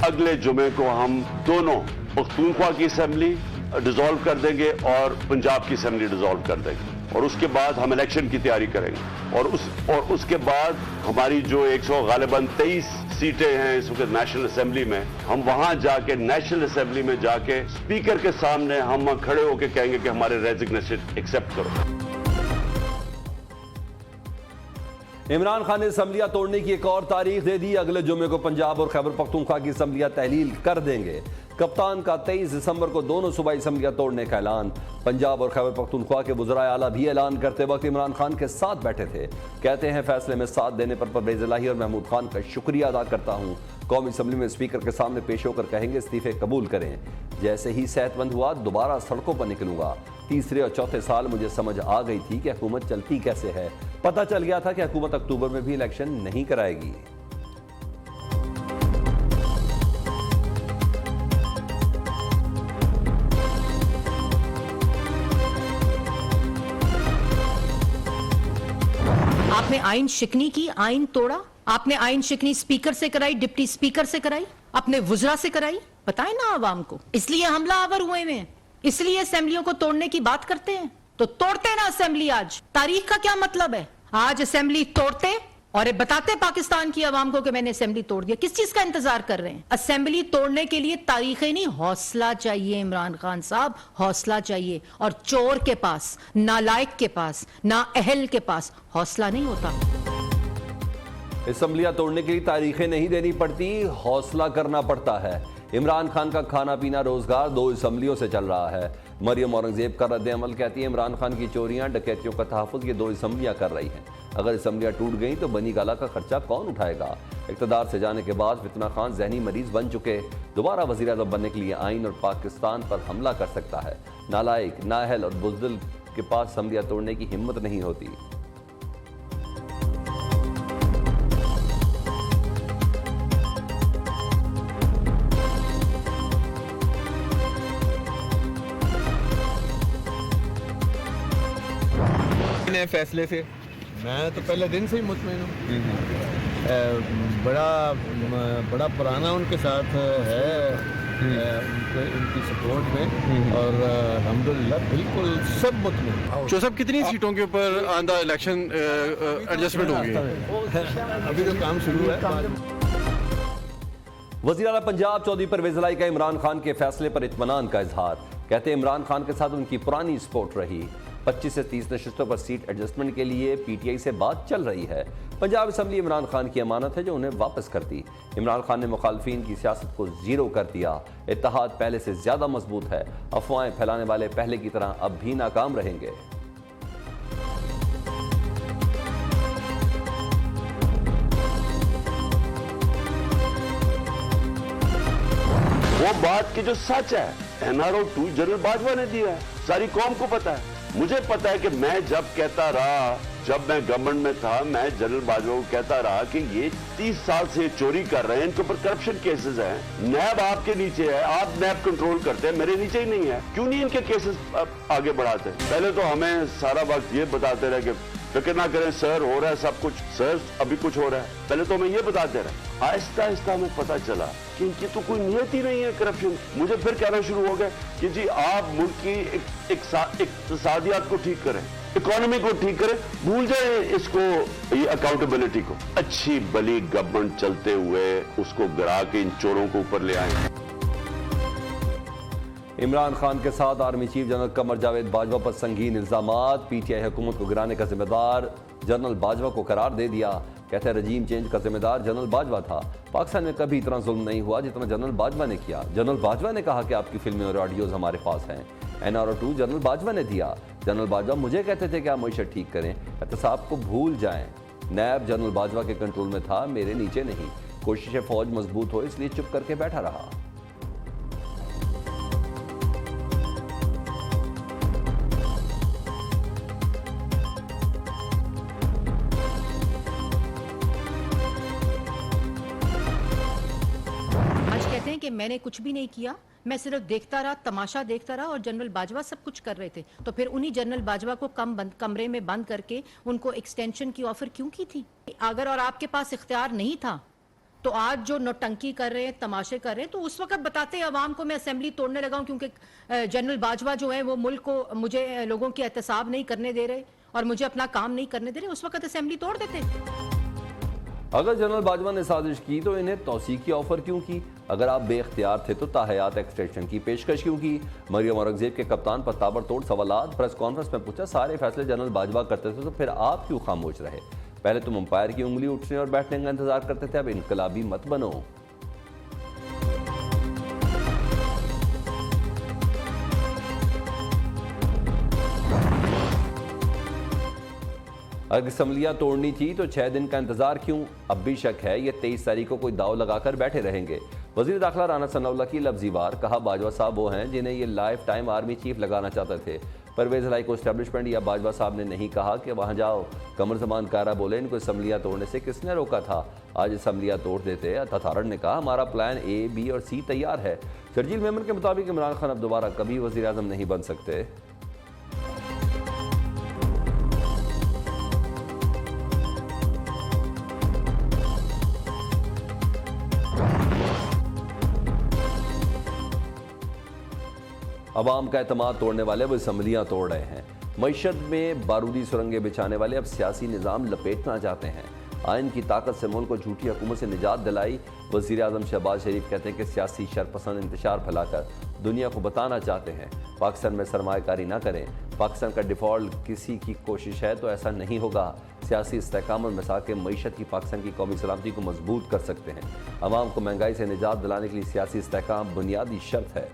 अगले जुमे को हम दोनों पख्तूनख्वा की असेंबली डिसॉल्व कर देंगे और पंजाब की असेंबली डिसॉल्व कर देंगे और उसके बाद हम इलेक्शन की तैयारी करेंगे और उसके बाद हमारी जो 100 गालिबन 23 सीटें हैं इस वक्त नेशनल असेंबली में, हम वहां जाके नेशनल असेंबली में जाके स्पीकर के सामने हम खड़े होकर कहेंगे कि हमारे रेजिग्नेशन एक्सेप्ट करो। इमरान खान ने असम्बलियां तोड़ने की एक और तारीख दे दी। अगले जुमे को पंजाब और खैबर पख्तूनख्वा की असम्बलियां तहलील कर देंगे। कप्तान का 23 दिसंबर को दोनों सूबाई असम्बलियां तोड़ने का ऐलान। पंजाब और खैबर पख्तूनख्वा के वज़राए आला भी ऐलान करते वक्त इमरान खान के साथ बैठे थे। कहते हैं फैसले में साथ देने पर परवेज इलाही और महमूद खान का शुक्रिया अदा करता हूं। कौमी असम्बली में स्पीकर के सामने पेश होकर कहेंगे इस्तीफे कबूल करें। जैसे ही सेहतमंद हुआ दोबारा सड़कों पर निकलूंगा। तीसरे और चौथे साल मुझे समझ आ गई थी कि हुकूमत चलती कैसे है। पता चल गया था कि हुकूमत अक्टूबर में भी इलेक्शन नहीं कराएगी। आपने आइन शिकनी की, आइन तोड़ा। आपने आइन शिकनी स्पीकर से कराई, डिप्टी स्पीकर से कराई, अपने वुजरा से कराई। बताएं ना आवाम को। इसलिए हमला आवर हुए हैं, इसलिए असेंबलियों को तोड़ने की बात करते हैं। तो तोड़ते ना असेंबली। आज तारीख का क्या मतलब है? आज असेंबली तोड़ते और बताते पाकिस्तान की आवाम को कि मैंने असेंबली तोड़ दिया। किस चीज का इंतजार कर रहे हैं? असेंबली तोड़ने के लिए तारीखें नहीं, हौसला चाहिए इमरान खान साहब, हौसला चाहिए। और चोर के पास, नालायक के पास, नाअहल के पास हौसला नहीं होता। असम्बलियां तोड़ने के लिए तारीखें नहीं देनी पड़ती, हौसला करना पड़ता है। इमरान खान का खाना पीना रोजगार 2 असम्बलियों से चल रहा है। मरियम औरंगजेब का रद्द-ए-अमल कहती है इमरान खान की चोरियां डकैतियों का तहफ़्फ़ुज़ ये 2 असम्बलियां कर रही हैं। अगर असम्बलियां टूट गई तो बनी गाला का खर्चा कौन उठाएगा? इक़्तिदार से जाने के बाद फितना खान जहनी मरीज बन चुके। दोबारा वज़ीर आज़म बनने के लिए आइन और पाकिस्तान पर हमला कर सकता है। नालायक, नाअहल और बुज़दिल के पास असम्बलियां तोड़ने की हिम्मत नहीं होती। फैसले से मैं तो पहले दिन से ही मुतमईन हूँ। बड़ा पुराना उनके साथ है, उनकी सपोर्ट में, और अल्हम्दुलिल्लाह बिल्कुल सब मुतमईन। जो सब कितनी सीटों के ऊपर आंदा इलेक्शन एडजस्टमेंट होगी? अभी तो काम शुरू है। वज़ीर आला पंजाब चौधरी परवेज इलाही का इमरान खान के फैसले पर इत्मीनान का इजहार। कहते हैं इमरान खान के साथ उनकी पुरानी सपोर्ट रही। 25 से 30 नशिस्तों पर सीट एडजस्टमेंट के लिए पीटीआई से बात चल रही है। पंजाब असम्बली इमरान खान की अमानत है जो उन्हें वापस करती। इमरान खान ने मुखालफिन की सियासत को जीरो कर दिया। इत्तेहाद पहले से ज्यादा मजबूत है। अफवाहें फैलाने वाले पहले की तरह अब भी नाकाम रहेंगे। वो बात की जो सच है, NRO 2 जनरल बाजवा ने दिया है, सारी कौम को पता है। मुझे पता है कि मैं जब कहता रहा, जब मैं गवर्नमेंट में था, मैं जनरल बाजवा को कहता रहा कि ये 30 साल से चोरी कर रहे हैं, इनके ऊपर करप्शन केसेस हैं, नैब आपके नीचे है, आप नैब कंट्रोल करते हैं, मेरे नीचे ही नहीं है, क्यों नहीं इनके केसेस आगे बढ़ाते? पहले तो हमें सारा वक्त ये बताते रहे कि फिक्र ना करें सर, हो रहा है सब कुछ, सर अभी कुछ हो रहा है। पहले तो हमें ये बताते रहे। आहिस्ता आहिस्ता हमें पता चला कि इनकी तो कोई नियत ही नहीं है करप्शन। मुझे फिर कहना शुरू हो गया कि जी आप मुल्क की इक्तिसादियात को ठीक करें, इकोनॉमी को ठीक करें, भूल जाए इसको, ये अकाउंटेबिलिटी को। अच्छी भली गवर्नमेंट चलते हुए उसको गिरा के इन चोरों को ऊपर ले आए। इमरान खान के साथ army chief general Qamar Javed Bajwa पर संगीन इल्जामात। पीटीआई हुकूमत को गिराने का जिम्मेदार जनरल बाजवा को करार दे दिया। कहते हैं रजीम चेंज का जिम्मेदार जनरल बाजवा था। पाकिस्तान में कभी इतना जुल्म नहीं हुआ जितना जनरल बाजवा ने किया। जनरल बाजवा ने कहा कि आपकी फिल्में और ऑडियोज हमारे पास हैं। NRO 2 जनरल बाजवा ने दिया। जनरल बाजवा मुझे कहते थे कि आप मईशत ठीक करें। एहतसाब को भूल जाएं। नैब जनरल बाजवा के कंट्रोल में था, मेरे नीचे नहीं। कोशिश फौज मजबूत हो इसलिए चुप करके बैठा रहा। कि मैंने कुछ भी नहीं किया, मैं सिर्फ देखता रहा, तमाशा देखता रहा, और जनरल बाजवा सब कुछ कर रहे थे। तो फिर उन्हीं जनरल बाजवा को कमरे में बंद करके उनको एक्सटेंशन की ऑफर क्यों की थी? अगर और आपके पास इख्तियार नहीं था तो आज जो नौटंकी कर रहे हैं, तमाशे कर रहे हैं, तो उस वक्त बताते अवाम को मैं असेंबली तोड़ने लगा हूं क्योंकि जनरल बाजवा जो है वो मुल्क को, मुझे लोगों की एहतसाब नहीं करने दे रहे और मुझे अपना काम नहीं करने दे रहे, उस वक्त असेंबली तोड़ देते। अगर जनरल बाजवा ने साजिश की तो इन्हें तौसीक की ऑफर क्यों की? अगर आप बेख्तियार थे तो ताहयात एक्सटेंशन की पेशकश क्यों की? मरियम औरंगजेब के कप्तान पर ताबड़तोड़ सवालात। प्रेस कॉन्फ्रेंस में पूछा, सारे फैसले जनरल बाजवा करते थे तो फिर आप क्यों खामोश रहे? पहले तुम अंपायर की उंगली उठने और बैठने का इंतजार करते थे, अब इनकलाबी मत बनो। अगर असम्बलियां तोड़नी थी तो 6 दिन का इंतजार क्यों? अब भी शक है ये 23 तारीख को कोई दाव लगाकर बैठे रहेंगे। वजीर दाखिला राना सनाउल्लाह की लफ्जी वार, कहा बाजवा साहब वो हैं जिन्हें ये लाइफ टाइम आर्मी चीफ लगाना चाहते थे। परवेज इलाही को एस्टेब्लिशमेंट या बाजवा साहब ने नहीं कहा कि वहां जाओ। कमर जमान कारा बोले, इनको असम्बलियां तोड़ने से किसने रोका था? आज असम्बलियां तोड़ देते। अतातारन ने कहा, हमारा प्लान A, B और C तैयार है। शर्जील मेमन के मुताबिक इमरान खान अब दोबारा कभी वजीर आजम नहीं बन सकते। अवाम का एतमाद तोड़ने वाले वो असम्बलियां तोड़ रहे हैं। मईशत में बारूदी सुरंगें बिछाने वाले अब सियासी निज़ाम लपेटना चाहते हैं। आइन की ताकत से मुल्क को झूठी हुकूमत से निजात दिलाई। वज़ीर आज़म शहबाज शरीफ कहते हैं कि सियासी शरपसंद इंतशार फैलाकर दुनिया को बताना चाहते हैं पाकिस्तान में सरमायाकारी ना करें। पाकिस्तान का डिफ़ॉल्ट किसी की कोशिश है तो ऐसा नहीं होगा। सियासी इस्तेहकाम और मसाके मईशत की पाकिस्तान की कौमी सलामती को मजबूत कर सकते हैं। अवाम को महंगाई से निजात दिलाने के लिए सियासी इस्तेहकाम बुनियादी शर्त है।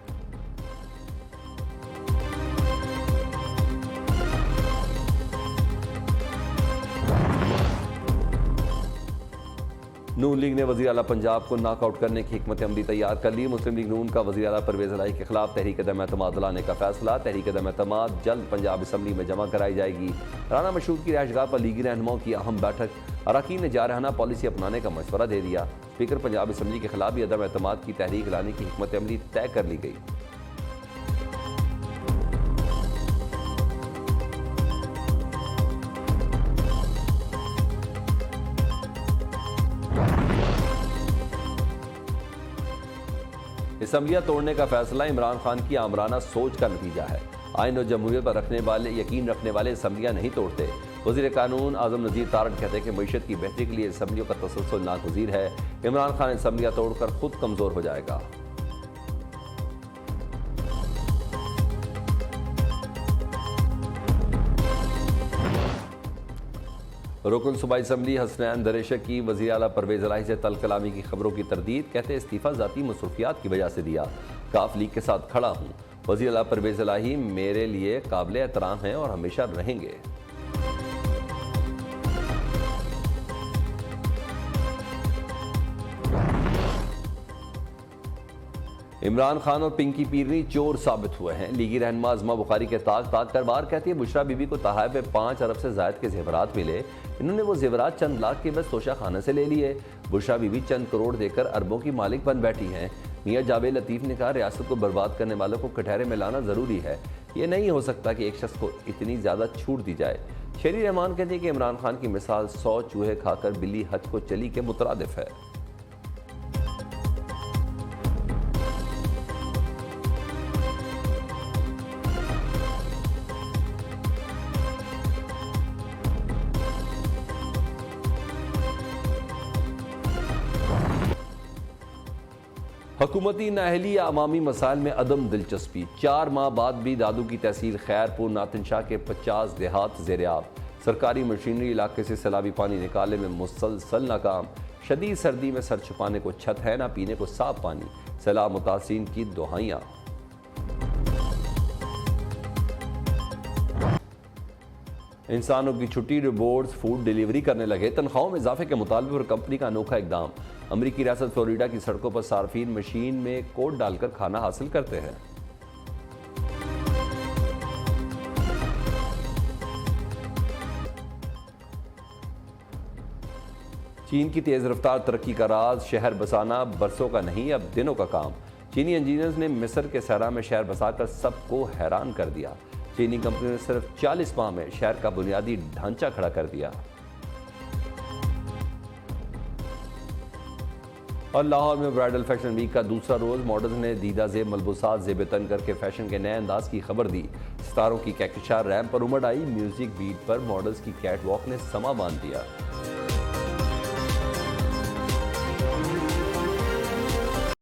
नून लीग ने वज़ीर आला पंजाब को नॉकआउट करने की हिकमत अमली तैयार कर ली। मुस्लिम लीग नून का वज़ीर आला परवेज इलाही के खिलाफ तहरीक अदम एतमाद लाने का फैसला। तहरीक अदम एतमाद जल्द पंजाब असम्बली में जमा कराई जाएगी। राना मशहूद की रहायशगाह पर लीगी रहनुमाओं की अहम बैठक। अरकान ने जारहाना पॉलिसी अपनाने का मशवरा दे दिया। स्पीकर पंजाब असम्बली के खिलाफ भी अदम एतमाद की तहरीक लाने की हिकमत अमली तय कर ली गई। असम्बलियां तोड़ने का फैसला इमरान खान की आमराना सोच का नतीजा है। आइन और जमहूरियत पर यकीन रखने वाले असम्बलियां नहीं तोड़ते। वज़ीर कानून आज़म नज़ीर तारड़ कहते हैं कि मईशत की बेहतरी के लिए असम्बलियों का तसलसल नागुज़ीर है। इमरान खान असम्बलियां तोड़कर खुद कमज़ोर हो जाएगा। रुकन सूबाई असम्बली हसनैन दरेशक की वज़ीर आला परवेज इलाही से तल कलामी की खबरों की तरदीद। कहते इस्तीफ़ा ज़ाती मसरूफियात की वजह से दिया। काफ लीग के साथ खड़ा हूँ। वज़ीर आला परवेज इलाही मेरे लिए काबिल एहतराम हैं और हमेशा रहेंगे। इमरान खान और पिंकी पीरनी चोर साबित हुए हैं। लीगी रहनुमा अज़मा बुखारी के ताक कर बार कहती है, बुशरा बीबी को तहाइफ में 5 अरब से ज़ायद के जेवरात मिले। इन्होंने वो जेवरात चंद लाख के बस तोशा खाने से ले लिए। बुशरा बीबी चंद करोड़ देकर अरबों की मालिक बन बैठी हैं। मियाँ जावेद लतीफ़ ने कहा, रियासत को बर्बाद करने वालों को कटहरे में लाना ज़रूरी है। ये नहीं हो सकता कि एक शख्स को इतनी ज़्यादा छूट दी जाए। शेरी रहमान कहती है कि इमरान खान की मिसाल 100 चूहे खाकर बिल्ली हज को चली के मुतरादिफ है। हुकूमती नाअहली या अवामी मसाइल में अदम दिलचस्पी। 4 माह बाद भी दादू की तहसील खैरपुर नातिन शाह के 50 देहात ज़ेर-ए-आब। सरकारी मशीनरी इलाके से सैलाबी पानी निकालने में मुसलसल नाकाम। शदीद सर्दी में सर छुपाने को छत है, ना पीने को साफ पानी। सैलाब मुतासिरीन की दुहाइयाँ। इंसानों की छुट्टी रोबोट्स फूड डिलीवरी करने लगे। तनख्वाहों में इजाफे के मुतालबे पर कंपनी का अनोखा इकदाम। अमरीकी रियासत फ्लोरिडा की सड़कों पर सार्फिन मशीन में कोड डालकर खाना हासिल करते हैं। चीन की तेज रफ्तार तरक्की का राज, शहर बसाना बरसों का नहीं अब दिनों का काम। चीनी इंजीनियर्स ने मिस्र के सहरा में शहर बसाकर सबको हैरान कर दिया। चीनी कंपनी ने सिर्फ 40 माह में शहर का बुनियादी ढांचा खड़ा कर दिया। और लाहौर में ब्राइडल फैशन वीक का दूसरा रोज मॉडल्स ने दीदा जेब मलबूसात जेब तन करके फैशन के नए अंदाज की खबर दी। सितारों की कहकशां रैंप पर उमड़ आई, म्यूजिक बीट पर मॉडल्स की कैट वॉक ने समा बांध दिया।